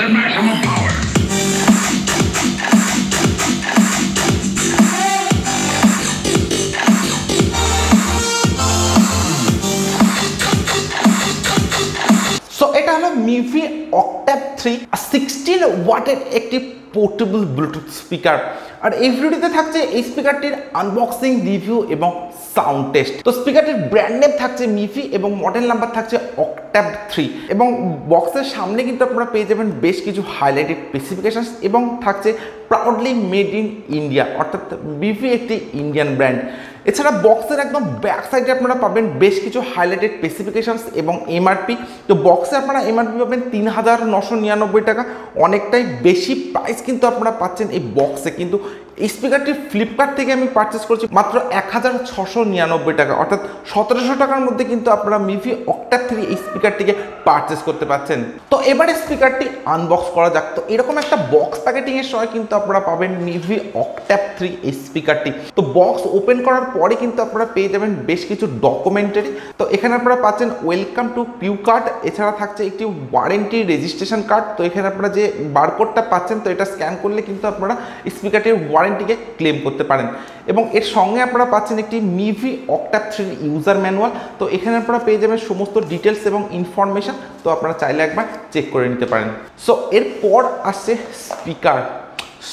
their maximum power. So এটা হলো Mivi Octave 3 16 ওয়াটের একটি পোর্টেবল ব্লুটুথ স্পিকার। আর এই ভিডিওতে থাকছে এই স্পিকারটির আনবক্সিং, রিভিউ এবং সাউন্ড টেস্ট। তো স্পিকারটির ব্র্যান্ড নেম থাকছে মিভি এবং মডেল নাম্বার থাকছে Octave 3 এবং বক্সের সামনে কিন্তু আপনারা পেয়ে যাবেন বেশ কিছু হাইলাইটেড স্পেসিফিকেশনস এবং থাকছে প্রাউডলি মেড ইন ইন্ডিয়া, অর্থাৎ মিভি একটি ইন্ডিয়ান ব্র্যান্ড। এছাড়া বক্সের একদম ব্যাক সাইডে আপনারা পাবেন বেশ কিছু হাইলাইটেড স্পেসিফিকেশনস এবং এমআরপি। তো বক্সে আপনারা এমআরপি পাবেন ৩,৯৯৯ টাকা, অনেকটাই বেশি প্রাইস কিন্তু আপনারা পাচ্ছেন এই বক্সে। কিন্তু এই স্পিকারটি ফ্লিপকার্ট থেকে আমি পারচেস করছি মাত্র ১,৬৯৯ টাকা, অর্থাৎ ১৭০০ টাকার মধ্যে কিন্তু আপনারা মিভি Octave 3 এই স্পিকারটিকে পারচেস করতে পারছেন। তো এবারে স্পিকারটি আনবক্স করা যাক। তো এরকম একটা বক্স প্যাকেটিং এর সময় কিন্তু আপনারা পাবেন মিভি Octave 3 এই স্পিকারটি। তো বক্স ওপেন করার পরে কিন্তু আপনারা পেয়ে যাবেন বেশ কিছু ডকুমেন্টারি। তো এখানে আপনারা পাচ্ছেন ওয়েলকাম টু পিউ কার্ড, এছাড়া থাকছে একটি ওয়ারেন্টি রেজিস্ট্রেশন কার্ড। তো এখানে আপনারা যে বারকোডটা পাচ্ছেন, তো এটা স্ক্যান করলে কিন্তু আপনারা স্পিকারটির ওয়ারেন্টিকে ক্লেম করতে পারেন। এবং এর সঙ্গে আপনারা পাচ্ছেন একটি মিভি Octave 3 ইউজার ম্যানুয়াল। তো এখানে আপনারা পেয়ে যাবেন সমস্ত ডিটেলস এবং ইনফরমেশন। তো আপনারা চাইলে একবার চেক করে নিতে পারেন। সো এরপর আসছে speaker.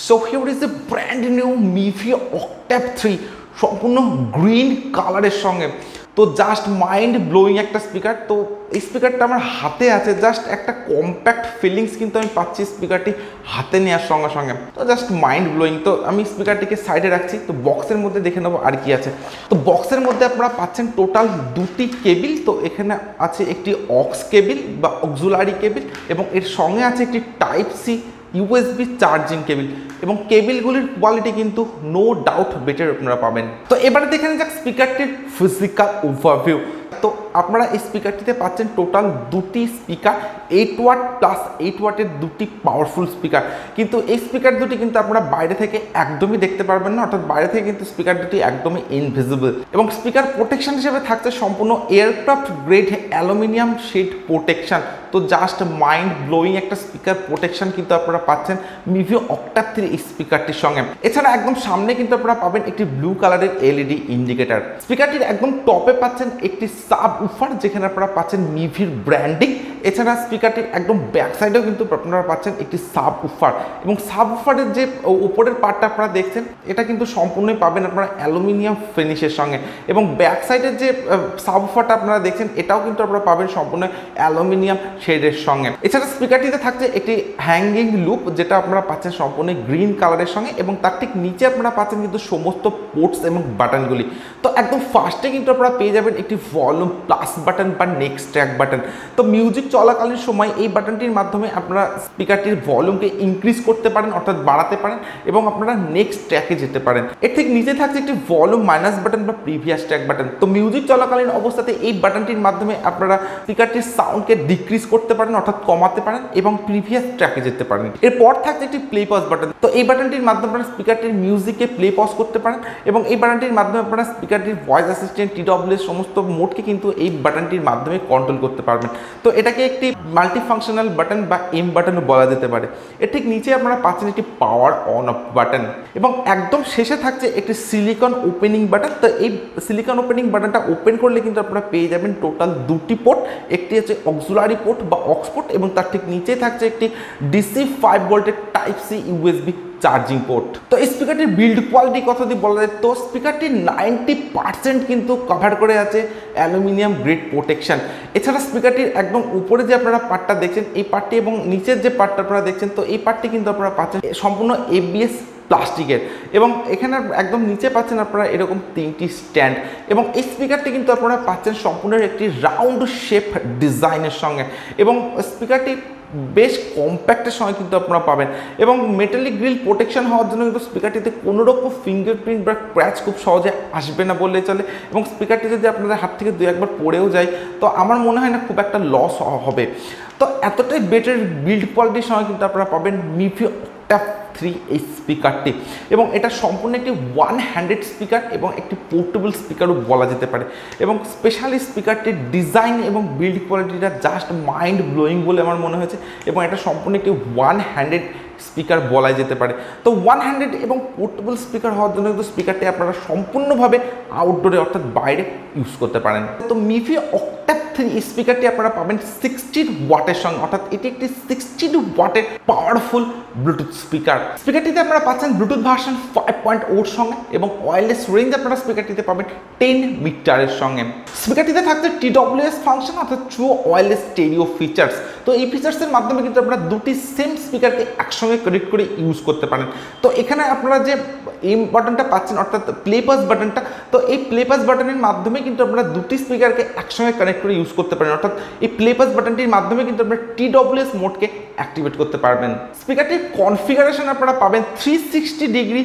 So here is a brand new Mivi Octave 3 সম্পূর্ণ গ্রিন কালারের সঙ্গে। তো জাস্ট মাইন্ড ব্লোয়িং একটা স্পিকার। তো এই স্পিকারটা আমার হাতে আছে, জাস্ট একটা কম্প্যাক্ট ফিলিংস কিন্তু আমি পাচ্ছি স্পিকারটি হাতে নেওয়ার সঙ্গে সঙ্গে। তো জাস্ট মাইন্ড ব্লোয়িং। তো আমি স্পিকারটিকে সাইডে রাখছি। তো বক্সের মধ্যে দেখে নেবো আর কি আছে। তো বক্সের মধ্যে আপনারা পাচ্ছেন টোটাল দুটি কেবিল। তো এখানে আছে একটি অক্স কেবিল বা অক্সুলারি কেবিল এবং এর সঙ্গে আছে একটি type C USB charging cable এবং কেবিলগুলির কোয়ালিটি কিন্তু নো ডাউট বেটার আপনারা পাবেন। তো এবারে দেখে নিন যাক স্পিকারটির ফিজিক্যাল ওভারভিউ। তো আপনারা এই স্পিকারটিতে পাচ্ছেন টোটাল দুটি স্পিকার, 8 ওয়াট প্লাস 8 ওয়াটের দুটি পাওয়ারফুল স্পিকার। কিন্তু এই স্পিকার দুটি কিন্তু আপনারা বাইরে থেকে একদমই দেখতে পারবেন না, অর্থাৎ বাইরে থেকে কিন্তু স্পিকার দুটি একদমই ইনভিজিবল। এবং স্পিকার প্রোটেকশন হিসেবে থাকছে সম্পূর্ণ aircraft grade aluminium shade protection. তো জাস্ট মাইন্ড ব্লোয়িং একটা স্পিকার প্রোটেকশন কিন্তু আপনারা পাচ্ছেন মিভি Octave 3 এই স্পিকারটির সঙ্গে। এছাড়া একদম সামনে কিন্তু আপনারা পাবেন একটি ব্লু কালারের এলইডি ইন্ডিকেটর। স্পিকারটির একদম টপে পাচ্ছেন একটি সাব উফার, যেখানে আপনারা পাচ্ছেন মিভির ব্র্যান্ডিং। এছাড়া স্পিকারটির একদম ব্যাক সাইডেও কিন্তু আপনারা পাচ্ছেন একটি সাব উফার এবং সাব উফারের যে উপরের পার্টটা আপনারা দেখছেন, এটা কিন্তু সম্পূর্ণই পাবেন আপনারা অ্যালুমিনিয়াম ফিনিশের সঙ্গে। এবং ব্যাক সাইডের যে সাব উফারটা আপনারা দেখছেন, এটাও কিন্তু আপনারা পাবেন সম্পূর্ণ অ্যালুমিনিয়াম শেডের সঙ্গে। এছাড়া স্পিকারটিতে থাকছে একটি হ্যাঙ্গিং লুপ, যেটা আপনারা পাচ্ছেন সম্পূর্ণ গ্রিন কালারের সঙ্গে এবং তার ঠিক নিচে আপনারা পাচ্ছেন কিন্তু সমস্ত পোর্টস এবং বাটনগুলি। তো একদম ফার্স্টে কিন্তু আপনারা পেয়ে যাবেন একটি ভলিউম প্লাস বাটন বা নেক্সট ট্র্যাক বাটন। তো মিউজিক চলাকালীন সময় এই বাটনটির মাধ্যমে আপনারা স্পিকারটির ভলিউমকে ইনক্রিজ করতে পারেন, অর্থাৎ বাড়াতে পারেন এবং আপনারা নেক্সট ট্র্যাকে যেতে পারেন। এর ঠিক নিচে থাকছে একটি ভলিউম মাইনাস বাটন বা প্রিভিয়াস ট্র্যাক বাটন। তো মিউজিক চলাকালীন অবস্থাতে এই বাটনটির মাধ্যমে আপনারা স্পিকারটির সাউন্ডকে ডিক্রিজ করতে পারেন, অর্থাৎ কমাতে পারেন এবং প্রিভিয়াস ট্র্যাকে যেতে পারেন। এরপর থাকছে একটি প্লে পজ বাটন। তো এই বাটনটির মাধ্যমে আপনারা স্পিকারটির মিউজিকে প্লে পজ করতে পারেন এবং এই বাটনটির মাধ্যমে আপনারা স্পিকারটির ভয়েস অ্যাসিস্ট্যান্ট, টিডব্লিউ সমস্ত মোডকে কিন্তু এই বাটনটির মাধ্যমে কন্ট্রোল করতে পারবেন। তো এটাকে একটি মাল্টি ফাংশনাল বাটন বা এম বাটনও বলা যেতে পারে। এর ঠিক নিচে আপনারা পাচ্ছেন একটি পাওয়ার অন অফ বাটন এবং একদম শেষে থাকছে একটি সিলিকন ওপেনিং বাটন। তো এই সিলিকন ওপেনিং বাটনটা ওপেন করলে কিন্তু আপনারা পেয়ে যাবেন টোটাল দুটি পোর্ট, একটি হচ্ছে অক্সুলারি পোর্ট বা অক্স পোর্ট এবং তার ঠিক নিচে থাকছে একটি ডিসি 5 ভোল্টের type C USB charging port. তো এই স্পিকারটির বিল্ড কোয়ালিটি কথা যদি বলা যায়, তো স্পিকারটি 90% কিন্তু কভার করে আছে অ্যালুমিনিয়াম গ্রেড প্রোটেকশন। এছাড়া স্পিকারটির একদম উপরে যে আপনারা পার্টটা দেখছেন, এই পার্টটি এবং নিচের যে পার্টটা আপনারা দেখছেন, তো এই পার্টটি কিন্তু আপনারা পাচ্ছেন সম্পূর্ণ এবিএস প্লাস্টিকের এবং এখানে একদম নিচে পাচ্ছেন আপনারা এরকম 3টি স্ট্যান্ড এবং এই স্পিকারটি কিন্তু আপনারা পাচ্ছেন সম্পূর্ণ একটি রাউন্ড শেপ ডিজাইনের সঙ্গে এবং স্পিকারটি বেশ কম্প্যাক্টের সঙ্গে কিন্তু আপনারা পাবেন এবং মেটালিক গ্রিল প্রোটেকশন হওয়ার জন্য কিন্তু স্পিকারটিতে কোনো রকম ফিঙ্গারপ্রিন্ট বা ক্র্যাচ খুব সহজে আসবে না বললেই চলে এবং স্পিকারটি যদি আপনাদের হাত থেকে 2-1বার পড়েও যায়, তো আমার মনে হয় না খুব একটা লস হবে। তো এতটাই বেটার বিল্ড কোয়ালিটির সঙ্গে কিন্তু আপনারা পাবেন মিভি Octave থ্রি এই স্পিকারটি, এবং এটা সম্পূর্ণ একটি ওয়ান হ্যান্ডেড স্পিকার এবং একটি পোর্টেবল স্পিকারও বলা যেতে পারে। এবং স্পেশালি স্পিকারটির ডিজাইন এবং বিল্ড কোয়ালিটিটা জাস্ট মাইন্ড ব্লোয়িং বলে আমার মনে হয়েছে, এবং এটা সম্পূর্ণ একটি ওয়ান হ্যান্ডেড স্পিকার বলা যেতে পারে। তো ওয়ান হ্যান্ডেড এবং পোর্টেবল স্পিকার হওয়ার জন্য কিন্তু স্পিকারটি আপনারা সম্পূর্ণভাবে আউটডোরে অর্থাৎ বাইরে ইউজ করতে পারেন। তো মিভি অক্টাভ 3 এই স্পিকারটি আপনারা পাবেন 16 ওয়াটের সঙ্গে, অর্থাৎ এটি একটি 16 ওয়াটের পাওয়ারফুল ব্লুটুথ স্পিকার। স্পিকারটিতে আপনারা পাচ্ছেন ব্লুটুথ ভার্সন 5.0 সঙ্গে, এবং ওয়্যারলেস রেঞ্জ আপনারা স্পিকারটিতে পাবেন 10 মিটারের সঙ্গে। স্পিকারটিতে থাকছে TWS ফাংশন, অর্থাৎ ট্রু ওয়্যারলেস স্টেরিও ফিচার্স। তো এই ফিচার্সের মাধ্যমে কিন্তু আপনারা দুটি সেম স্পিকারকে একসঙ্গে কানেক্ট করে ইউজ করতে পারেন। তো এখানে আপনারা যে এই বাটনটা পাচ্ছেন অর্থাৎ প্লে পাস বাটনটা, তো এই প্লে পাস বাটনের মাধ্যমে কিন্তু আপনারা দুটি স্পিকারকে একসঙ্গে কানেক্ট করে ইউজ করতে পারেন, অর্থাৎ এই প্লে পাস বাটনটির মাধ্যমে কিন্তু আপনারা TWS মোডকে অ্যাক্টিভেট করতে পারবেন। স্পিকারটির কনফিগারেশন আপনারা পাবেন 360 ডিগ্রি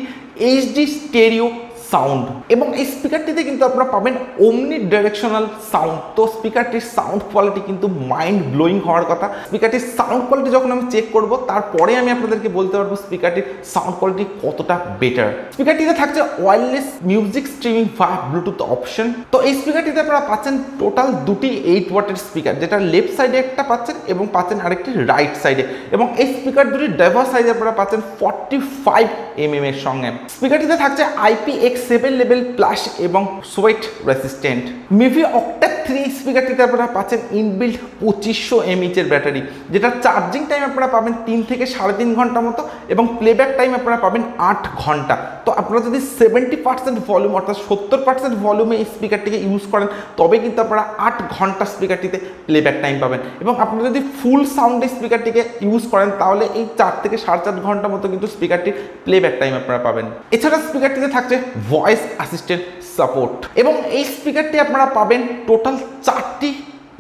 এইচডি স্টেরিও সাউন্ড, এবং এই স্পিকারটিতে কিন্তু আপনারা পাবেন ওমনি ডাইরেকশনাল সাউন্ড। তো স্পিকারটির সাউন্ড কোয়ালিটি কিন্তু মাইন্ড ব্লোয়িং হওয়ার কথা। স্পিকারটির সাউন্ড কোয়ালিটি যখন আমি চেক করব তারপরে আমি আপনাদেরকে বলতে পারবো স্পিকারটির সাউন্ড কোয়ালিটি কতটা বেটার। স্পিকারটিতে থাকছে ওয়্যারলেস মিউজিক স্ট্রিমিং ভায়া ব্লুটুথ অপশন। তো এই স্পিকারটিতে আপনারা পাচ্ছেন টোটাল দুটি 8 ওয়াটের স্পিকার, যেটা লেফট সাইডে একটা পাচ্ছেন এবং পাচ্ছেন আরেকটি রাইট সাইডে, এবং এই স্পিকার দুটি ডাইভার সাইজে আপনারা পাচ্ছেন 45 mm এর সঙ্গে। স্পিকারটিতে থাকছে IPX7 লেভেল প্লাস এবং সোয়েট রেসিস্ট্যান্ট। মিভি অক্টাভ 3 স্পিকারটিতে আপনারা পাচ্ছেন ইনবিল্ট 2500 mAh এর ব্যাটারি, যেটা চার্জিং টাইম আপনারা পাবেন 3 থেকে 3.5 ঘন্টা মতো, এবং প্লেব্যাক টাইম আপনারা পাবেন 8 ঘন্টা। তো আপনারা যদি 70% ভলিউম অর্থাৎ 70% ভলিউমে এই স্পিকারটিকে ইউজ করেন তবে কিন্তু আপনারা 8 ঘন্টা স্পিকারটিতে প্লেব্যাক টাইম পাবেন, এবং আপনারা যদি ফুল সাউন্ডে স্পিকারটিকে ইউজ করেন তাহলে এই 4 থেকে 4.5 ঘন্টা মতো কিন্তু স্পিকারটির প্লেব্যাক টাইম আপনারা পাবেন। এছাড়া স্পিকারটিতে থাকছে ভয়েস অ্যাসিস্ট্যান্ট সাপোর্ট, এবং এই স্পিকারটি আপনারা পাবেন টোটাল 4টি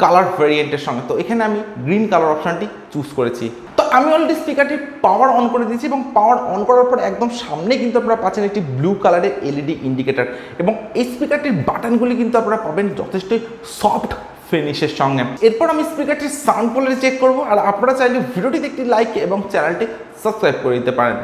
কালার ভ্যারিয়েন্টের সঙ্গে। তো এখানে আমি গ্রিন কালার অপশনটি চুজ করেছি। তো আমি অলরেডি স্পিকারটির পাওয়ার অন করে দিয়েছি, এবং পাওয়ার অন করার পর একদম সামনে কিন্তু আপনারা পাচ্ছেন একটি ব্লু কালারের LED ইন্ডিকেটার, এবং এই স্পিকারটির বাটনগুলি কিন্তু আপনারা পাবেন যথেষ্ট সফট ফিনিশের সঙ্গে। এরপর আমি স্পিকারটির সাউন্ড কোয়ালিটি চেক করব, আর আপনারা চাইলে ভিডিওটিতে একটি লাইক এবং চ্যানেলটি সাবস্ক্রাইব করে দিতে পারেন।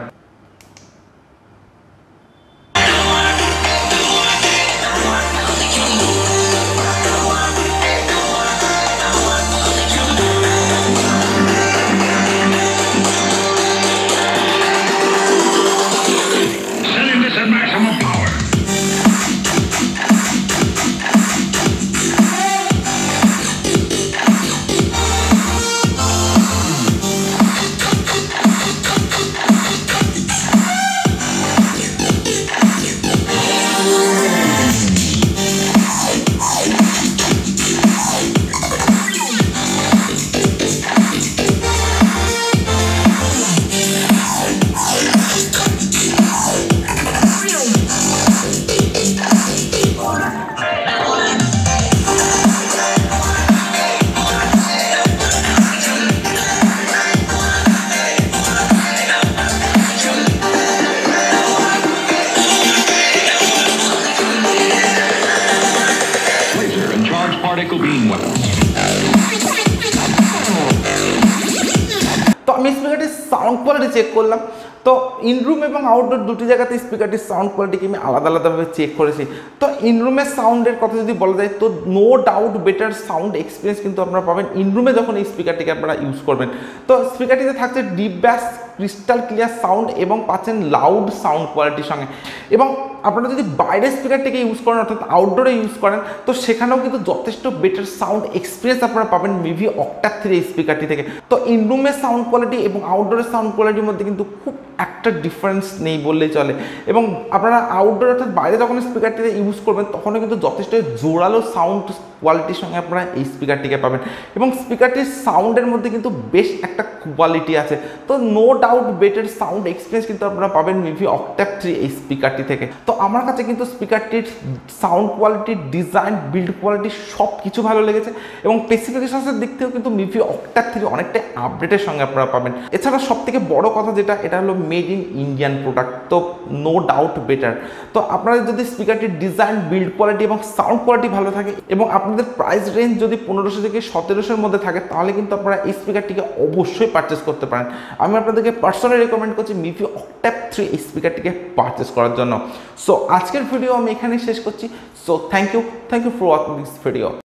তো আমি স্পিকারটির সাউন্ড কোয়ালিটি চেক করলাম। তো ইনরুম এবং আউটডোর দুটি জায়গাতে স্পিকারটির সাউন্ড কোয়ালিটিকে আমি আলাদা আলাদাভাবে চেক করেছি। তো ইনরুমের সাউন্ডের কথা যদি বলা যায় তো no doubt better sound experience কিন্তু আপনারা পাবেন ইনরুমে যখন এই স্পিকারটিকে আপনারা ইউজ করবেন। তো স্পিকারটিতে থাকছে ডিপ ব্যাস, ক্রিস্টাল ক্লিয়ার সাউন্ড, এবং পাচ্ছেন লাউড সাউন্ড কোয়ালিটির সঙ্গে। এবং আপনারা যদি বাইরের স্পিকারটিকে ইউজ করেন অর্থাৎ আউটডোরে ইউজ করেন তো সেখানেও কিন্তু যথেষ্ট বেটার সাউন্ড এক্সপিরিয়েন্স আপনারা পাবেন মিভি অক্টাভ 3 এই স্পিকারটি থেকে। তো ইনরুমের সাউন্ড কোয়ালিটি এবং আউটডোরের সাউন্ড কোয়ালিটির মধ্যে কিন্তু খুব একটা ডিফারেন্স নেই বললেই চলে, এবং আপনারা আউটডোর অর্থাৎ বাইরে যখন স্পিকারটিতে ইউজ করবেন তখনও কিন্তু যথেষ্ট জোরালো সাউন্ড কোয়ালিটির সঙ্গে আপনারা এই স্পিকারটিকে পাবেন, এবং স্পিকারটির সাউন্ডের মধ্যে কিন্তু বেশ একটা কোয়ালিটি আছে। তো no doubt better sound experience কিন্তু আপনারা পাবেন মিভি অক্টাভ 3 এই স্পিকারটি থেকে। তো আমার কাছে কিন্তু স্পিকারটির sound quality, design, build quality সব কিছু ভালো লেগেছে, এবং স্পেসিফিকেশনসের দিক থেকেও কিন্তু মিভি অক্টাভ 3 অনেকটা আপডেটের সঙ্গে আপনারা পাবেন। এছাড়া সব থেকে বড় কথা যেটা, এটা হলো মেড ইন ইন্ডিয়ান প্রোডাক্ট, তো নো ডাউট বেটার। তো আপনাদের যদি স্পিকারটির ডিজাইন, বিল্ড কোয়ালিটি এবং সাউন্ড কোয়ালিটি ভালো থাকে, এবং আপনি আপনাদের প্রাইস রেঞ্জ যদি 1500 থেকে 1700-এর মধ্যে থাকে তাহলে কিন্তু আপনারা এই স্পিকারটিকে অবশ্যই পারচেস করতে পারেন। আমি আপনাদেরকে পার্সোনালি রেকমেন্ড করছি মিভি অক্টাভ 3 এই স্পিকারটিকে পারচেস করার জন্য। সো আজকের ভিডিও আমি এখানেই শেষ করছি। So thank you for watching this video.